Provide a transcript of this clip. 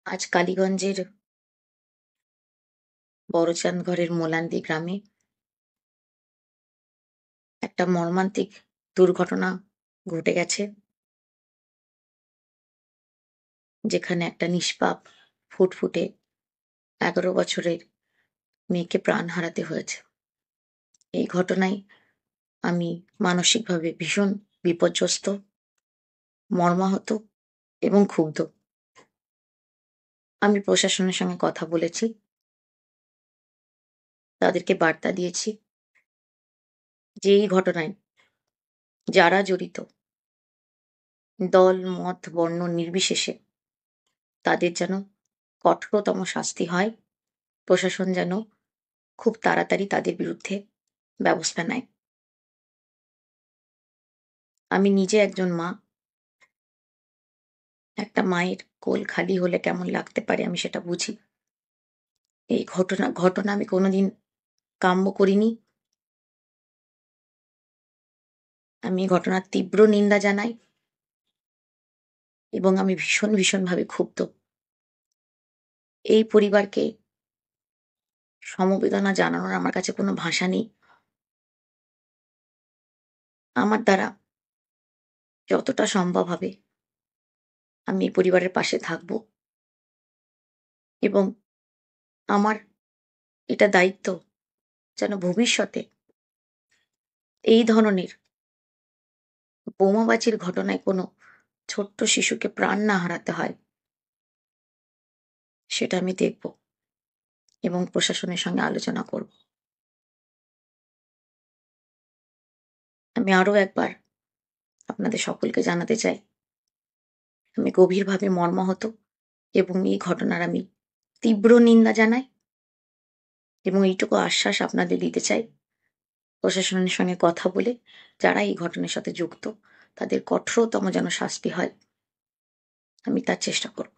আজ কালীগঞ্জের বড়চাঁদঘরের মোলান্দি গ্রামে একটা মর্মান্তিক দুর্ঘটনা ঘটে গেছে, যেখানে একটা নিষ্পাপ ফুটফুটে 11 বছরের মেয়েকে প্রাণ হারাতে হয়েছে। এই ঘটনায় আমি মানসিকভাবে ভীষণ বিপর্যস্ত, মর্মাহত এবং ক্ষুব্ধ। আমি প্রশাসনের সঙ্গে কথা বলেছি, তাদেরকে বার্তা দিয়েছি যে এই ঘটনায় যারা জড়িত, দল মত বর্ণ নির্বিশেষে তাদের যেন কঠোরতম শাস্তি হয়। প্রশাসন যেন খুব তাড়াতাড়ি তাদের বিরুদ্ধে ব্যবস্থা নেয়। আমি নিজে একজন মা। একটা মায়ের কোল খালি হলে কেমন লাগতে পারে আমি সেটা বুঝি। এই ঘটনা আমি কোনোদিন কাম্য করিনি। আমি এই ঘটনার তীব্র নিন্দা জানাই এবং আমি ভীষণভাবে ক্ষুব্ধ। এই পরিবারকে সমবেদনা জানানোর আমার কাছে কোনো ভাষা নেই। আমার দ্বারা যতটা সম্ভব হবে আমি এই পরিবারের পাশে থাকব এবং আমার এটা দায়িত্ব যেন ভবিষ্যতে এই ধরনের বোমাবাজির ঘটনায় কোনো ছোট্ট শিশুকে প্রাণ না হারাতে হয়, সেটা আমি দেখব এবং প্রশাসনের সঙ্গে আলোচনা করব। আমি আরো একবার আপনাদের সকলকে জানাতে চাই, আমি গভীরভাবে মর্মাহত এবং এই ঘটনার আমি তীব্র নিন্দা জানাই এবং এইটুকু আশ্বাস আপনাদের দিতে চাই, প্রশাসনের সঙ্গে কথা বলে যারা এই ঘটনার সাথে যুক্ত তাদের কঠোরতম যেন শাস্তি হয়, আমি তার চেষ্টা করব।